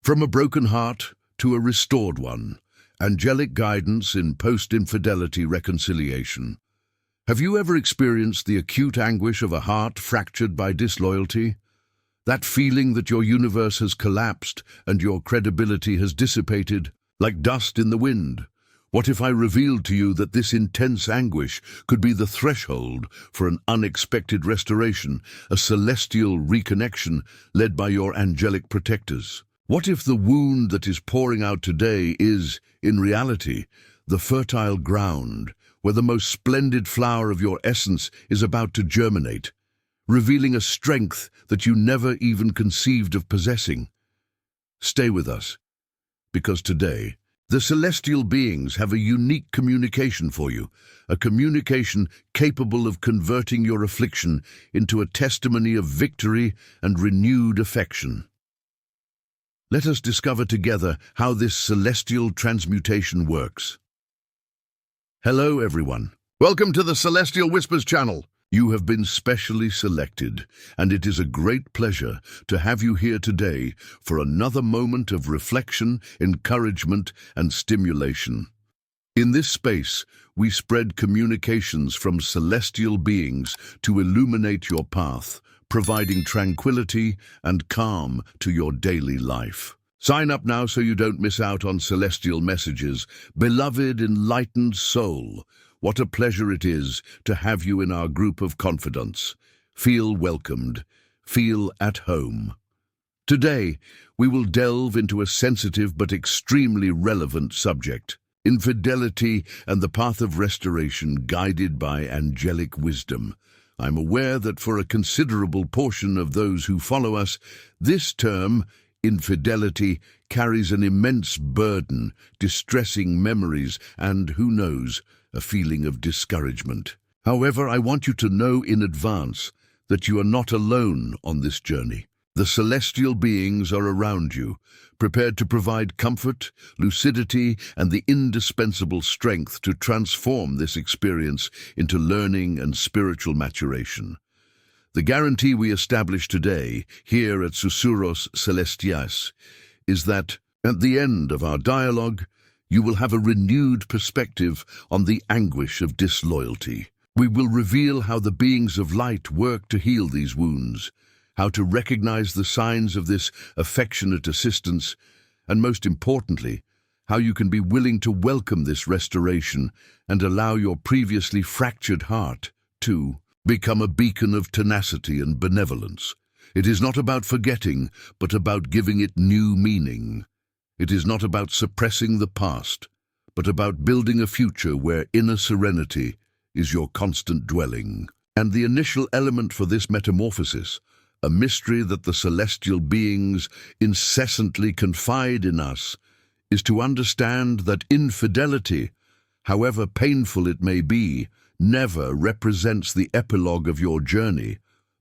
From a broken heart to a restored one. Angelic guidance in post-infidelity reconciliation. Have you ever experienced the acute anguish of a heart fractured by disloyalty? That feeling that your universe has collapsed and your credibility has dissipated like dust in the wind? What if I revealed to you that this intense anguish could be the threshold for an unexpected restoration, a celestial reconnection led by your angelic protectors? What if the wound that is pouring out today is, in reality, the fertile ground where the most splendid flower of your essence is about to germinate, revealing a strength that you never even conceived of possessing? Stay with us, because today, the celestial beings have a unique communication for you, a communication capable of converting your affliction into a testimony of victory and renewed affection. Let us discover together how this celestial transmutation works. Hello, everyone. Welcome to the Celestial Whispers channel. You have been specially selected, and it is a great pleasure to have you here today for another moment of reflection, encouragement, and stimulation. In this space, we spread communications from celestial beings to illuminate your path, providing tranquility and calm to your daily life. Sign up now so you don't miss out on celestial messages. Beloved, enlightened soul, what a pleasure it is to have you in our group of confidants. Feel welcomed. Feel at home. Today, we will delve into a sensitive but extremely relevant subject: infidelity and the path of restoration guided by angelic wisdom. I'm aware that for a considerable portion of those who follow us, this term, infidelity, carries an immense burden, distressing memories, and, who knows, a feeling of discouragement. However, I want you to know in advance that you are not alone on this journey. The celestial beings are around you, prepared to provide comfort, lucidity, and the indispensable strength to transform this experience into learning and spiritual maturation. The guarantee we establish today, here at Susurros Celestias, is that, at the end of our dialogue, you will have a renewed perspective on the anguish of disloyalty. We will reveal how the beings of light work to heal these wounds, how to recognize the signs of this affectionate assistance, and most importantly, how you can be willing to welcome this restoration and allow your previously fractured heart to become a beacon of tenacity and benevolence. It is not about forgetting, but about giving it new meaning. It is not about suppressing the past, but about building a future where inner serenity is your constant dwelling. And the initial element for this metamorphosis, a mystery that the celestial beings incessantly confide in us, is to understand that infidelity, however painful it may be, never represents the epilogue of your journey,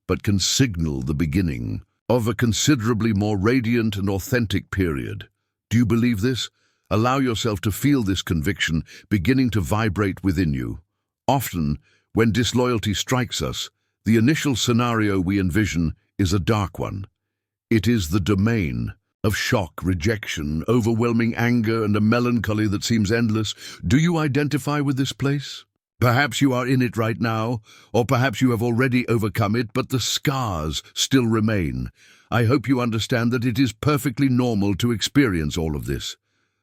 but can signal the beginning of a considerably more radiant and authentic period. Do you believe this? Allow yourself to feel this conviction beginning to vibrate within you. Often, when disloyalty strikes us, the initial scenario we envision is a dark one. It is the domain of shock, rejection, overwhelming anger, and a melancholy that seems endless. Do you identify with this place? Perhaps you are in it right now, or perhaps you have already overcome it, but the scars still remain. I hope you understand that it is perfectly normal to experience all of this.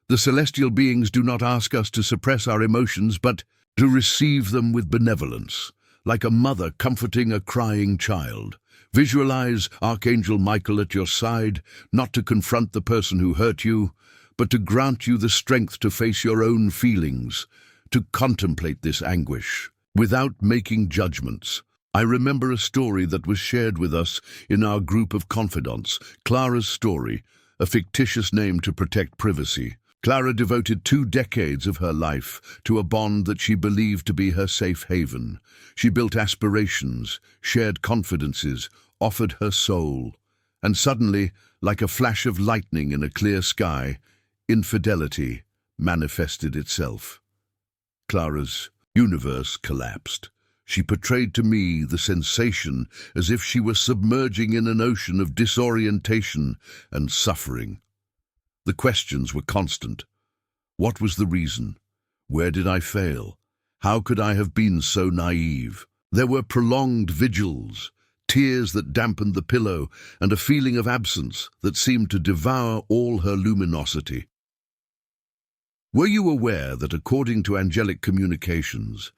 The celestial beings do not ask us to suppress our emotions, but to receive them with benevolence, like a mother comforting a crying child. Visualize Archangel Michael at your side, not to confront the person who hurt you, but to grant you the strength to face your own feelings, to contemplate this anguish, without making judgments. I remember a story that was shared with us in our group of confidants, Clara's story, a fictitious name to protect privacy. Clara devoted 2 decades of her life to a bond that she believed to be her safe haven. She built aspirations, shared confidences, offered her soul, and suddenly, like a flash of lightning in a clear sky, infidelity manifested itself. Clara's universe collapsed. She portrayed to me the sensation as if she were submerging in an ocean of disorientation and suffering. The questions were constant. What was the reason? Where did I fail? How could I have been so naive? There were prolonged vigils, tears that dampened the pillow, and a feeling of absence that seemed to devour all her luminosity. Were you aware that according to angelic communications,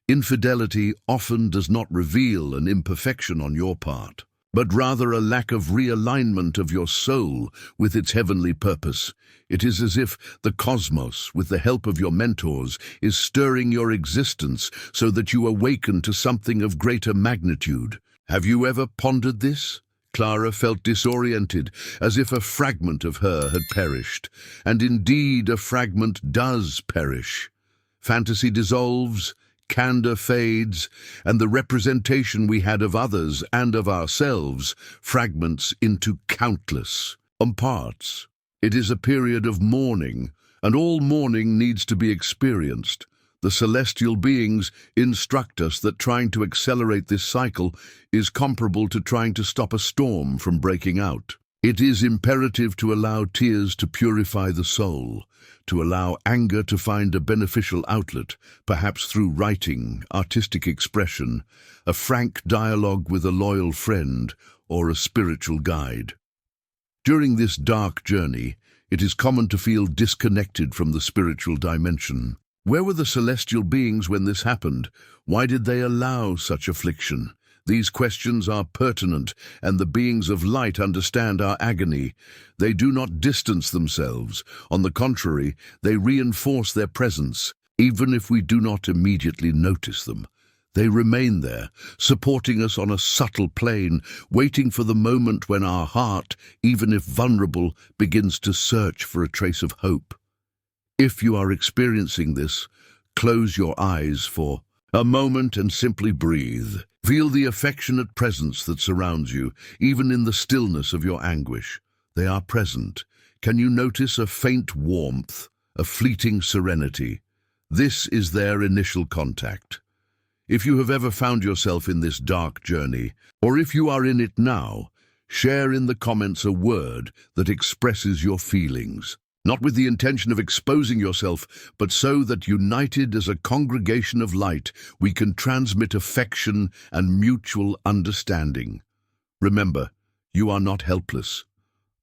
infidelity often does not reveal an imperfection on your part, but rather a lack of realignment of your soul with its heavenly purpose? It is as if the cosmos, with the help of your mentors, is stirring your existence so that you awaken to something of greater magnitude. Have you ever pondered this? Clara felt disoriented, as if a fragment of her had perished. And indeed, a fragment does perish. Fantasy dissolves, candor fades, and the representation we had of others and of ourselves fragments into countless parts. It is a period of mourning, and all mourning needs to be experienced. The celestial beings instruct us that trying to accelerate this cycle is comparable to trying to stop a storm from breaking out. It is imperative to allow tears to purify the soul, to allow anger to find a beneficial outlet, perhaps through writing, artistic expression, a frank dialogue with a loyal friend, or a spiritual guide. During this dark journey, it is common to feel disconnected from the spiritual dimension. Where were the celestial beings when this happened? Why did they allow such affliction? These questions are pertinent, and the beings of light understand our agony. They do not distance themselves. On the contrary, they reinforce their presence, even if we do not immediately notice them. They remain there, supporting us on a subtle plane, waiting for the moment when our heart, even if vulnerable, begins to search for a trace of hope. If you are experiencing this, close your eyes for a moment and simply breathe. Feel the affectionate presence that surrounds you, even in the stillness of your anguish. They are present. Can you notice a faint warmth, a fleeting serenity? This is their initial contact. If you have ever found yourself in this dark journey, or if you are in it now, share in the comments a word that expresses your feelings. Not with the intention of exposing yourself, but so that united as a congregation of light, we can transmit affection and mutual understanding. Remember, you are not helpless.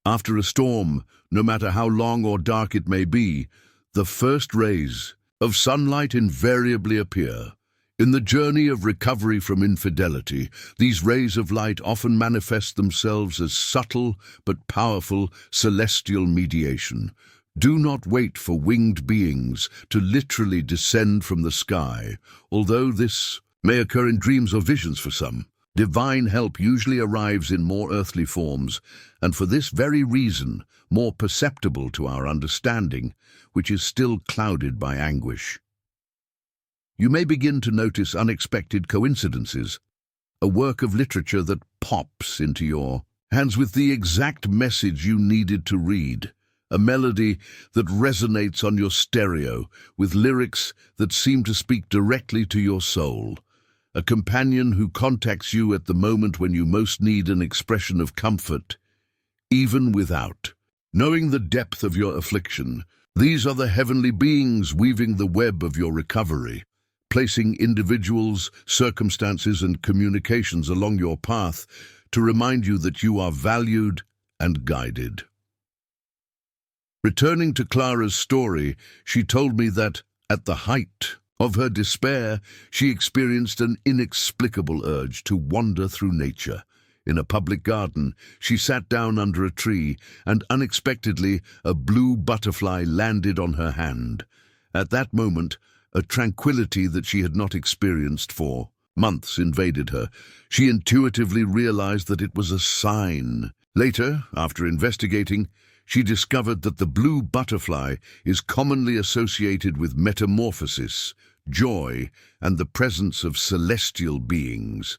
After a storm, no matter how long or dark it may be, the first rays of sunlight invariably appear. In the journey of recovery from infidelity, these rays of light often manifest themselves as subtle but powerful celestial mediation. Do not wait for winged beings to literally descend from the sky, although this may occur in dreams or visions for some. Divine help usually arrives in more earthly forms, and for this very reason, more perceptible to our understanding, which is still clouded by anguish. You may begin to notice unexpected coincidences, a work of literature that pops into your hands with the exact message you needed to read, a melody that resonates on your stereo with lyrics that seem to speak directly to your soul, a companion who contacts you at the moment when you most need an expression of comfort, even without knowing the depth of your affliction. These are the heavenly beings weaving the web of your recovery, placing individuals, circumstances, and communications along your path to remind you that you are valued and guided. Returning to Clara's story, she told me that, at the height of her despair, she experienced an inexplicable urge to wander through nature. In a public garden, she sat down under a tree, and unexpectedly a blue butterfly landed on her hand. At that moment, a tranquility that she had not experienced for months invaded her. She intuitively realized that it was a sign. Later, after investigating, she discovered that the blue butterfly is commonly associated with metamorphosis, joy, and the presence of celestial beings.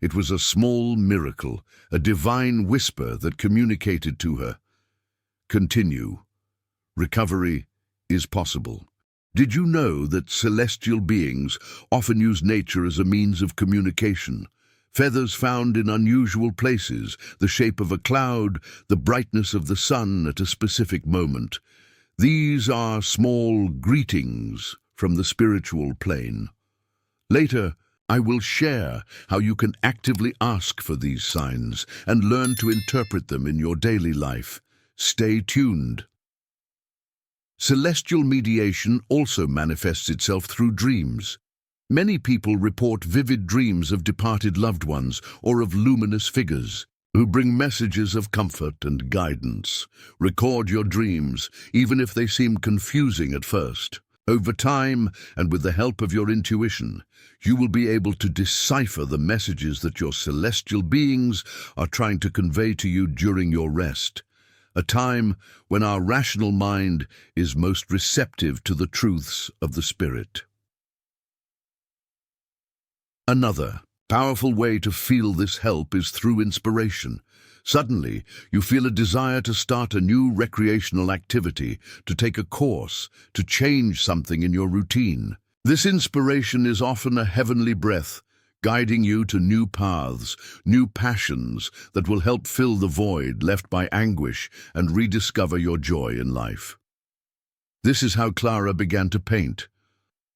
It was a small miracle, a divine whisper that communicated to her, "Continue. Recovery is possible." Did you know that celestial beings often use nature as a means of communication? feathers found in unusual places, the shape of a cloud, the brightness of the sun at a specific moment. These are small greetings from the spiritual plane. Later, I will share how you can actively ask for these signs and learn to interpret them in your daily life. Stay tuned. Celestial mediation also manifests itself through dreams. Many people report vivid dreams of departed loved ones or of luminous figures who bring messages of comfort and guidance. Record your dreams, even if they seem confusing at first. Over time, and with the help of your intuition, you will be able to decipher the messages that your celestial beings are trying to convey to you during your rest, a time when our rational mind is most receptive to the truths of the Spirit. Another powerful way to feel this help is through inspiration. Suddenly, you feel a desire to start a new recreational activity, to take a course, to change something in your routine. This inspiration is often a heavenly breath, guiding you to new paths, new passions that will help fill the void left by anguish and rediscover your joy in life. This is how Clara began to paint.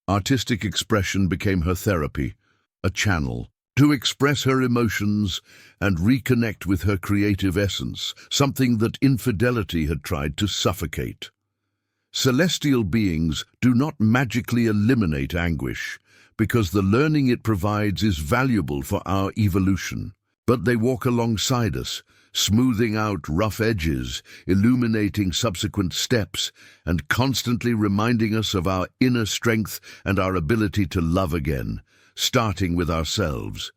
Artistic expression became her therapy, a channel to express her emotions and reconnect with her creative essence, something that infidelity had tried to suffocate. Celestial beings do not magically eliminate anguish, because the learning it provides is valuable for our evolution. But they walk alongside us, smoothing out rough edges, illuminating subsequent steps, and constantly reminding us of our inner strength and our ability to love again, starting with ourselves.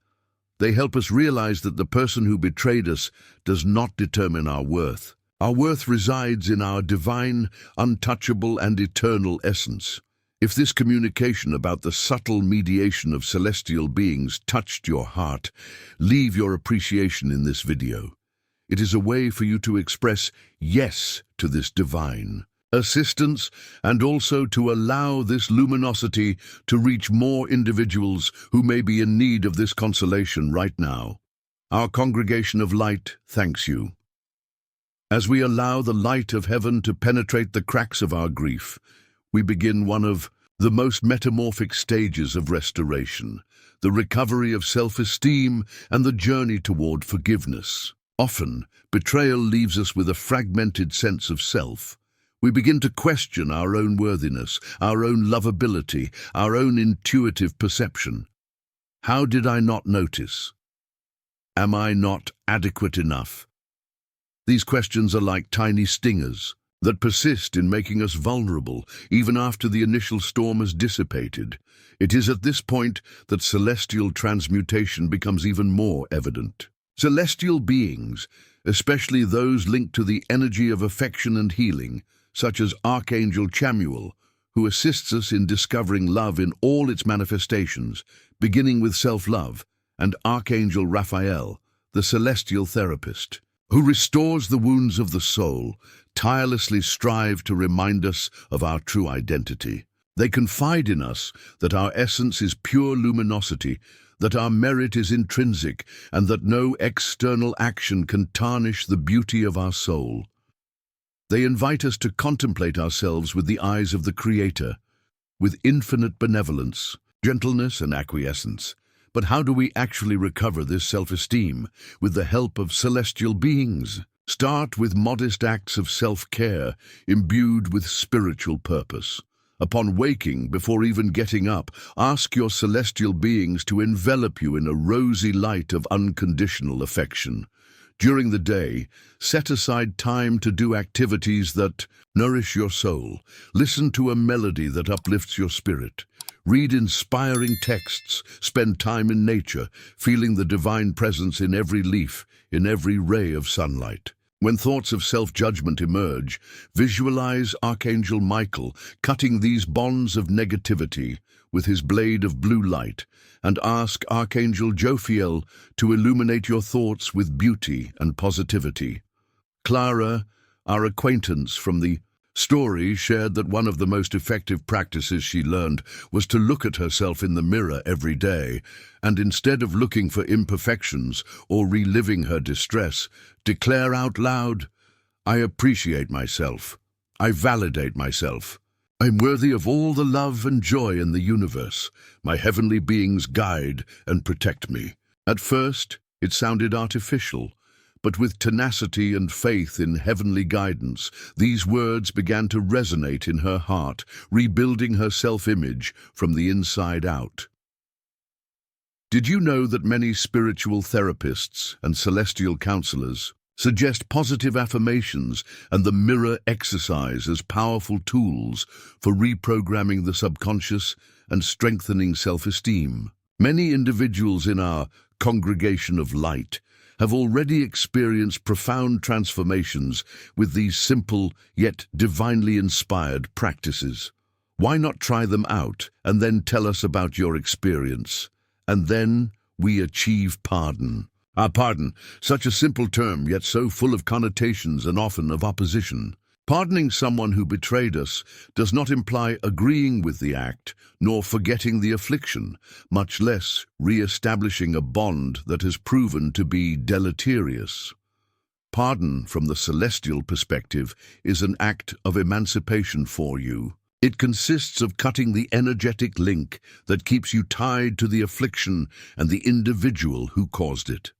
They help us realize that the person who betrayed us does not determine our worth. Our worth resides in our divine, untouchable, and eternal essence. If this communication about the subtle mediation of celestial beings touched your heart, leave your appreciation in this video. It is a way for you to express yes to this divine assistance, and also to allow this luminosity to reach more individuals who may be in need of this consolation right now. Our congregation of light thanks you. As we allow the light of heaven to penetrate the cracks of our grief, we begin one of the most metamorphic stages of restoration, the recovery of self-esteem and the journey toward forgiveness. Often, betrayal leaves us with a fragmented sense of self. We begin to question our own worthiness, our own lovability, our own intuitive perception. How did I not notice? Am I not adequate enough? These questions are like tiny stingers that persist in making us vulnerable even after the initial storm has dissipated. It is at this point that celestial transmutation becomes even more evident. Celestial beings, especially those linked to the energy of affection and healing, such as Archangel Chamuel, who assists us in discovering love in all its manifestations, beginning with self-love, and Archangel Raphael, the celestial therapist, who restores the wounds of the soul, tirelessly strive to remind us of our true identity. They confide in us that our essence is pure luminosity, that our merit is intrinsic, and that no external action can tarnish the beauty of our soul. They invite us to contemplate ourselves with the eyes of the Creator, with infinite benevolence, gentleness, and acquiescence. But how do we actually recover this self-esteem with the help of celestial beings? Start with modest acts of self-care imbued with spiritual purpose. Upon waking, before even getting up, ask your celestial beings to envelop you in a rosy light of unconditional affection. During the day, set aside time to do activities that nourish your soul. Listen to a melody that uplifts your spirit. Read inspiring texts. Spend time in nature, feeling the divine presence in every leaf, in every ray of sunlight. When thoughts of self-judgment emerge, visualize Archangel Michael cutting these bonds of negativity with his blade of blue light, and ask Archangel Jophiel to illuminate your thoughts with beauty and positivity. Clara, our acquaintance from the Story shared that one of the most effective practices she learned was to look at herself in the mirror every day, and instead of looking for imperfections or reliving her distress, declare out loud, "I appreciate myself. I validate myself. I'm worthy of all the love and joy in the universe. My heavenly beings guide and protect me." At first, it sounded artificial, but with tenacity and faith in heavenly guidance, these words began to resonate in her heart, rebuilding her self-image from the inside out. Did you know that many spiritual therapists and celestial counselors suggest positive affirmations and the mirror exercise as powerful tools for reprogramming the subconscious and strengthening self-esteem? Many individuals in our congregation of light have already experienced profound transformations with these simple yet divinely inspired practices. Why not try them out and then tell us about your experience? And then we achieve pardon. Pardon, such a simple term, yet so full of connotations and often of opposition. Pardoning someone who betrayed us does not imply agreeing with the act, nor forgetting the affliction, much less re-establishing a bond that has proven to be deleterious. Pardon, from the celestial perspective, is an act of emancipation for you. It consists of cutting the energetic link that keeps you tied to the affliction and the individual who caused it.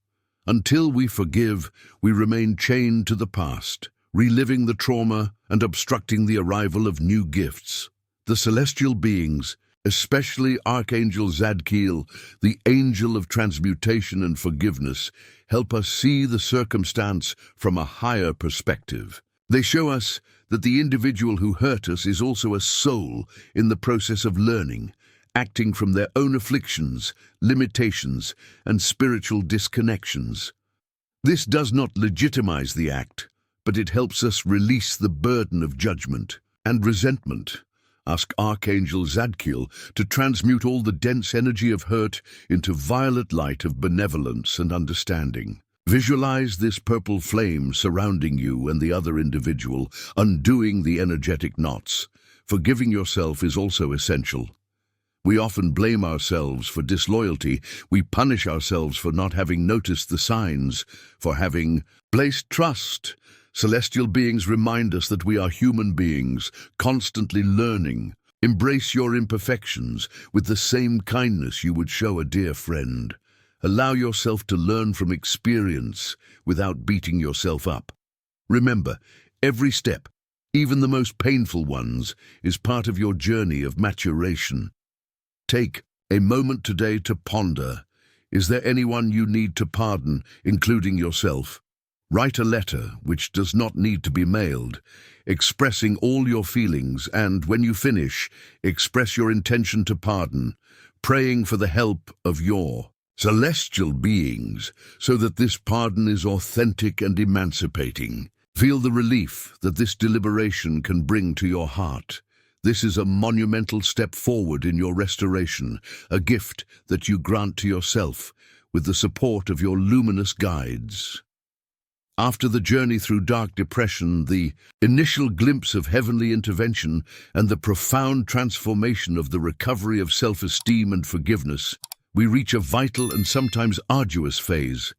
Until we forgive, we remain chained to the past, reliving the trauma and obstructing the arrival of new gifts. The celestial beings, especially Archangel Zadkiel, the angel of transmutation and forgiveness, help us see the circumstance from a higher perspective. They show us that the individual who hurt us is also a soul in the process of learning, acting from their own afflictions, limitations, and spiritual disconnections. This does not legitimize the act, but it helps us release the burden of judgment and resentment. Ask Archangel Zadkiel to transmute all the dense energy of hurt into violet light of benevolence and understanding. Visualize this purple flame surrounding you and the other individual, undoing the energetic knots. Forgiving yourself is also essential. We often blame ourselves for disloyalty. We punish ourselves for not having noticed the signs, for having placed trust. Celestial beings remind us that we are human beings, constantly learning. Embrace your imperfections with the same kindness you would show a dear friend. Allow yourself to learn from experience without beating yourself up. Remember, every step, even the most painful ones, is part of your journey of maturation. Take a moment today to ponder. Is there anyone you need to pardon, including yourself? Write a letter, which does not need to be mailed, expressing all your feelings, and when you finish, express your intention to pardon, praying for the help of your celestial beings, so that this pardon is authentic and emancipating. Feel the relief that this deliberation can bring to your heart. This is a monumental step forward in your restoration, a gift that you grant to yourself with the support of your luminous guides. After the journey through dark depression, the initial glimpse of heavenly intervention, and the profound transformation of the recovery of self-esteem and forgiveness, we reach a vital and sometimes arduous phase,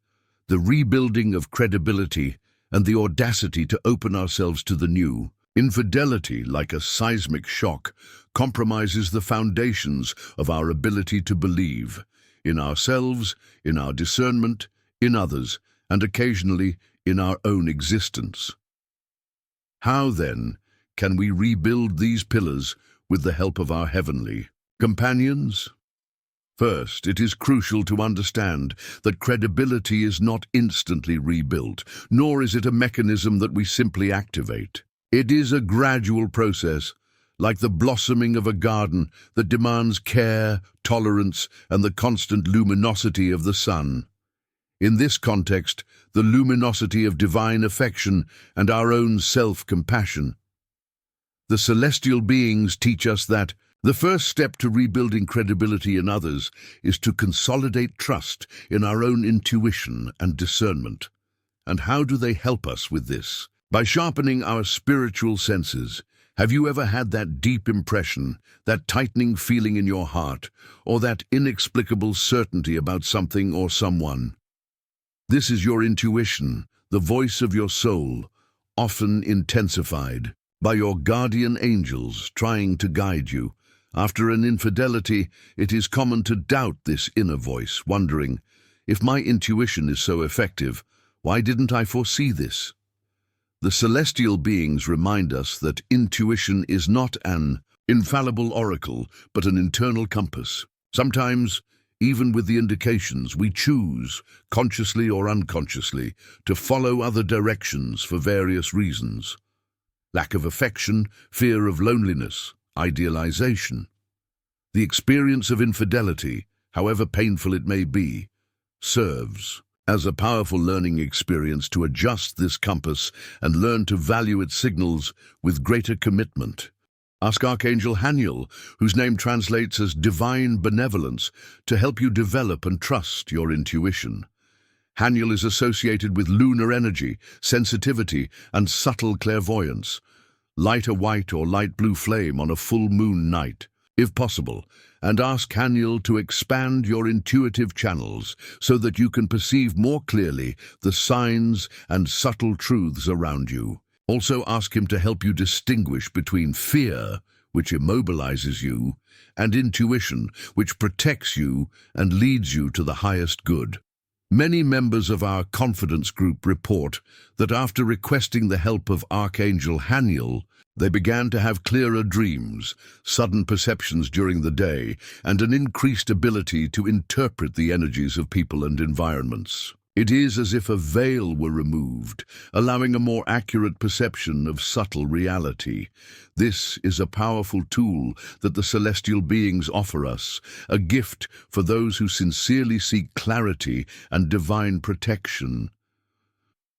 the rebuilding of credibility and the audacity to open ourselves to the new. Infidelity, like a seismic shock, compromises the foundations of our ability to believe in ourselves, in our discernment, in others, and occasionally in our own existence. How, then, can we rebuild these pillars with the help of our heavenly companions? First, it is crucial to understand that credibility is not instantly rebuilt, nor is it a mechanism that we simply activate. It is a gradual process, like the blossoming of a garden that demands care, tolerance, and the constant luminosity of the sun. In this context, the luminosity of divine affection and our own self-compassion. The celestial beings teach us that the first step to rebuilding credibility in others is to consolidate trust in our own intuition and discernment. And how do they help us with this? By sharpening our spiritual senses, have you ever had that deep impression, that tightening feeling in your heart, or that inexplicable certainty about something or someone? This is your intuition, the voice of your soul, often intensified by your guardian angels trying to guide you. After an infidelity, it is common to doubt this inner voice, wondering, if my intuition is so effective, why didn't I foresee this? The celestial beings remind us that intuition is not an infallible oracle, but an internal compass. Sometimes, even with the indications, we choose, consciously or unconsciously, to follow other directions for various reasons. Lack of affection, fear of loneliness, idealization. The experience of infidelity, however painful it may be, serves as a powerful learning experience to adjust this compass and learn to value its signals with greater commitment. Ask Archangel Haniel, whose name translates as divine benevolence, to help you develop and trust your intuition. Haniel is associated with lunar energy, sensitivity, and subtle clairvoyance. Light a white or light blue flame on a full moon night, if possible, and ask Haniel to expand your intuitive channels so that you can perceive more clearly the signs and subtle truths around you. Also ask him to help you distinguish between fear, which immobilizes you, and intuition, which protects you and leads you to the highest good. Many members of our confidence group report that after requesting the help of Archangel Haniel, they began to have clearer dreams, sudden perceptions during the day, and an increased ability to interpret the energies of people and environments. It is as if a veil were removed, allowing a more accurate perception of subtle reality. This is a powerful tool that the celestial beings offer us, a gift for those who sincerely seek clarity and divine protection.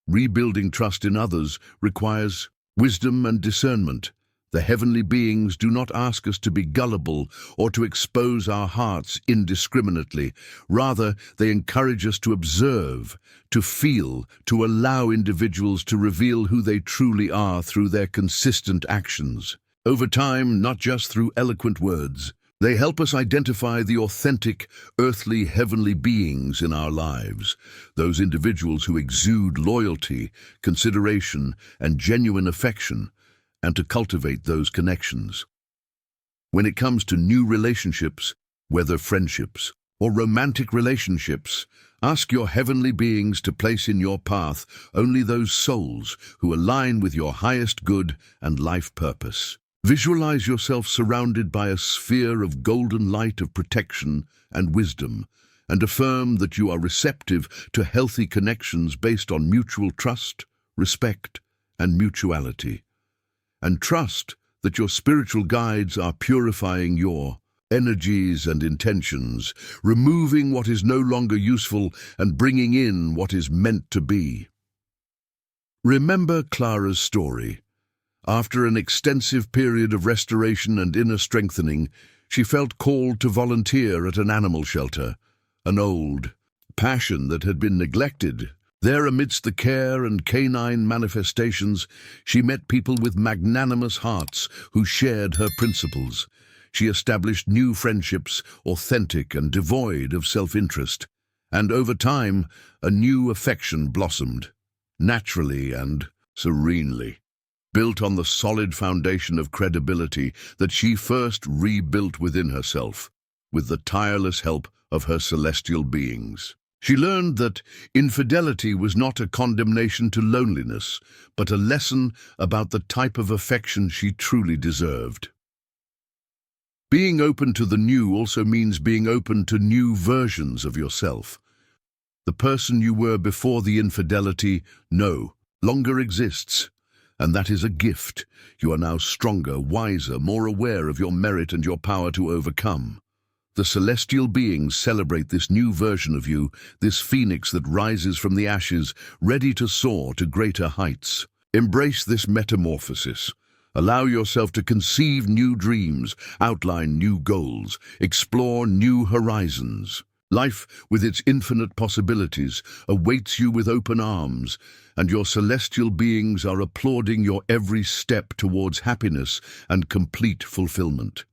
Rebuilding trust in others requires wisdom and discernment. The heavenly beings do not ask us to be gullible or to expose our hearts indiscriminately. Rather, they encourage us to observe, to feel, to allow individuals to reveal who they truly are through their consistent actions. Over time, not just through eloquent words, they help us identify the authentic, earthly, heavenly beings in our lives, those individuals who exude loyalty, consideration, and genuine affection, and to cultivate those connections. When it comes to new relationships, whether friendships or romantic relationships, ask your heavenly beings to place in your path only those souls who align with your highest good and life purpose. Visualize yourself surrounded by a sphere of golden light of protection and wisdom, and affirm that you are receptive to healthy connections based on mutual trust, respect, and mutuality. And trust that your spiritual guides are purifying your energies and intentions, removing what is no longer useful and bringing in what is meant to be. Remember Clara's story. After an extensive period of restoration and inner strengthening, she felt called to volunteer at an animal shelter, an old passion that had been neglected. There, amidst the care and canine manifestations, she met people with magnanimous hearts who shared her principles. She established new friendships, authentic and devoid of self-interest, and over time, a new affection blossomed, naturally and serenely, built on the solid foundation of credibility that she first rebuilt within herself, with the tireless help of her celestial beings. She learned that infidelity was not a condemnation to loneliness, but a lesson about the type of affection she truly deserved. Being open to the new also means being open to new versions of yourself. The person you were before the infidelity no longer exists, and that is a gift. You are now stronger, wiser, more aware of your merit and your power to overcome. The celestial beings celebrate this new version of you, this phoenix that rises from the ashes, ready to soar to greater heights. Embrace this metamorphosis. Allow yourself to conceive new dreams, outline new goals, explore new horizons. Life, with its infinite possibilities, awaits you with open arms, and your celestial beings are applauding your every step towards happiness and complete fulfillment.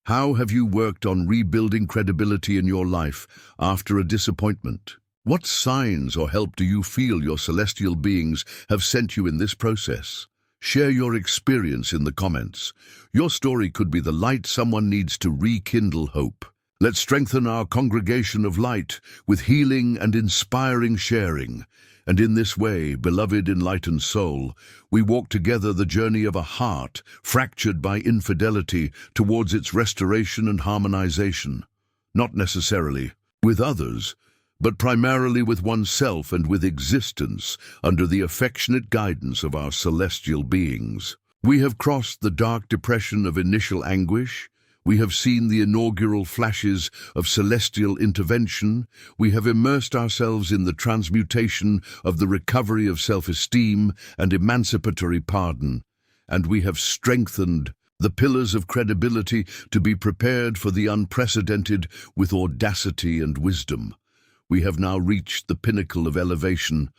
How have you worked on rebuilding credibility in your life after a disappointment? What signs or help do you feel your celestial beings have sent you in this process? Share your experience in the comments. Your story could be the light someone needs to rekindle hope. Let's strengthen our congregation of light with healing and inspiring sharing. And in this way, beloved enlightened soul, we walk together the journey of a heart fractured by infidelity towards its restoration and harmonization. Not necessarily with others, but primarily with oneself and with existence under the affectionate guidance of our celestial beings. We have crossed the dark depression of initial anguish. We have seen the inaugural flashes of celestial intervention. We have immersed ourselves in the transmutation of the recovery of self-esteem and emancipatory pardon. And we have strengthened the pillars of credibility to be prepared for the unprecedented with audacity and wisdom. We have now reached the pinnacle of elevation,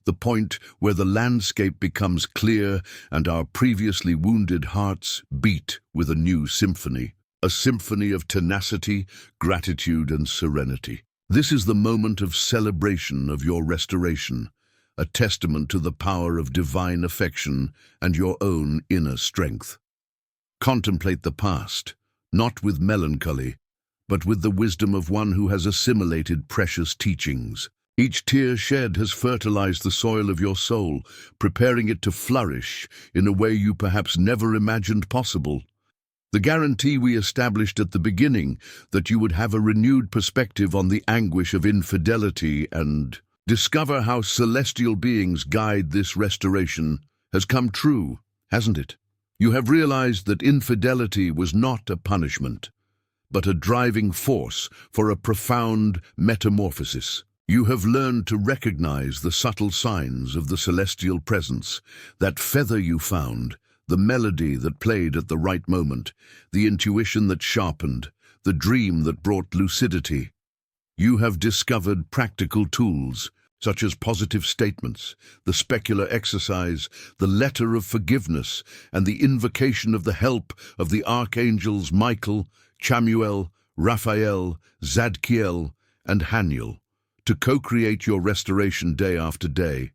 the point where the landscape becomes clear and our previously wounded hearts beat with a new symphony. A symphony of tenacity, gratitude, and serenity. This is the moment of celebration of your restoration, a testament to the power of divine affection and your own inner strength. Contemplate the past, not with melancholy, but with the wisdom of one who has assimilated precious teachings. Each tear shed has fertilized the soil of your soul, preparing it to flourish in a way you perhaps never imagined possible. The guarantee we established at the beginning that you would have a renewed perspective on the anguish of infidelity and discover how celestial beings guide this restoration has come true, hasn't it? You have realized that infidelity was not a punishment, but a driving force for a profound metamorphosis. You have learned to recognize the subtle signs of the celestial presence, that feather you found, the melody that played at the right moment, the intuition that sharpened, the dream that brought lucidity. You have discovered practical tools, such as positive statements, the specular exercise, the letter of forgiveness, and the invocation of the help of the archangels Michael, Chamuel, Raphael, Zadkiel, and Haniel, to co-create your restoration day after day.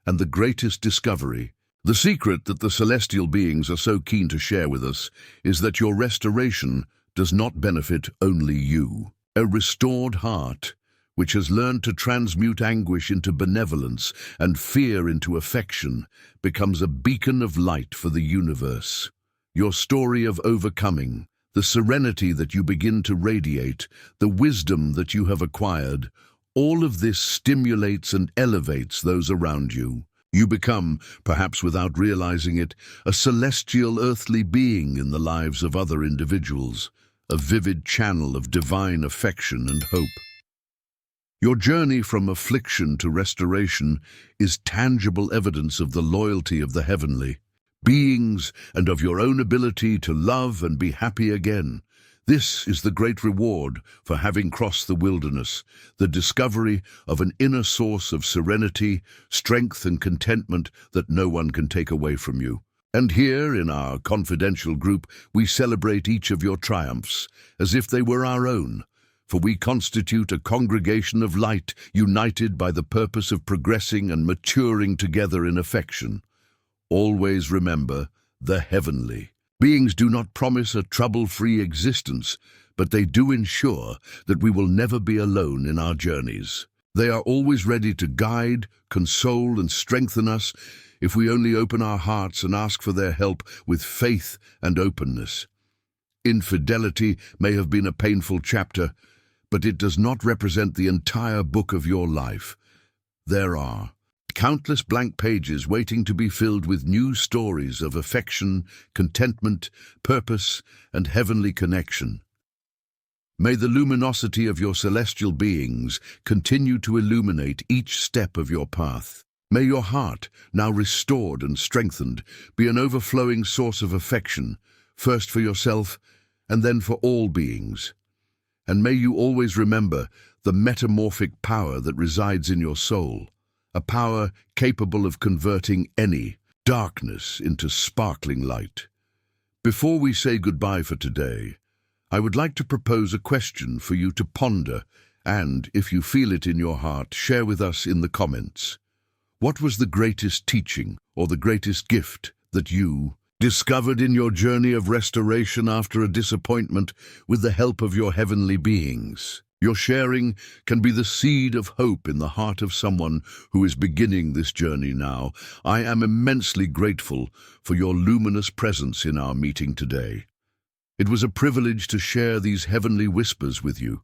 And the greatest discovery, the secret that the celestial beings are so keen to share with us, is that your restoration does not benefit only you. A restored heart, which has learned to transmute anguish into benevolence and fear into affection, becomes a beacon of light for the universe. Your story of overcoming, the serenity that you begin to radiate, the wisdom that you have acquired, all of this stimulates and elevates those around you. You become, perhaps without realizing it, a celestial earthly being in the lives of other individuals, a vivid channel of divine affection and hope. Your journey from affliction to restoration is tangible evidence of the loyalty of the heavenly beings and of your own ability to love and be happy again. This is the great reward for having crossed the wilderness, the discovery of an inner source of serenity, strength, and contentment that no one can take away from you. And here, in our confidential group, we celebrate each of your triumphs as if they were our own, for we constitute a congregation of light, united by the purpose of progressing and maturing together in affection. Always remember the heavenly beings do not promise a trouble-free existence, but they do ensure that we will never be alone in our journeys. They are always ready to guide, console, and strengthen us if we only open our hearts and ask for their help with faith and openness. Infidelity may have been a painful chapter, but it does not represent the entire book of your life. There are countless blank pages waiting to be filled with new stories of affection, contentment, purpose, and heavenly connection. May the luminosity of your celestial beings continue to illuminate each step of your path. May your heart, now restored and strengthened, be an overflowing source of affection, first for yourself and then for all beings. And may you always remember the metamorphic power that resides in your soul, a power capable of converting any darkness into sparkling light. Before we say goodbye for today, I would like to propose a question for you to ponder and, if you feel it in your heart, share with us in the comments. What was the greatest teaching or the greatest gift that you discovered in your journey of restoration after a disappointment with the help of your heavenly beings? Your sharing can be the seed of hope in the heart of someone who is beginning this journey now. I am immensely grateful for your luminous presence in our meeting today. It was a privilege to share these heavenly whispers with you.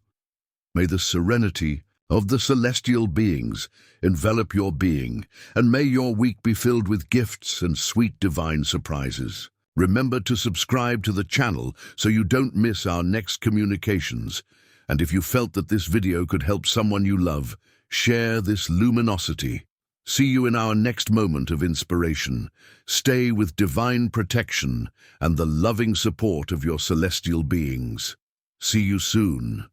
May the serenity of the celestial beings envelop your being, and may your week be filled with gifts and sweet divine surprises. Remember to subscribe to the channel so you don't miss our next communications. And if you felt that this video could help someone you love, share this luminosity. See you in our next moment of inspiration. Stay with divine protection and the loving support of your celestial beings. See you soon.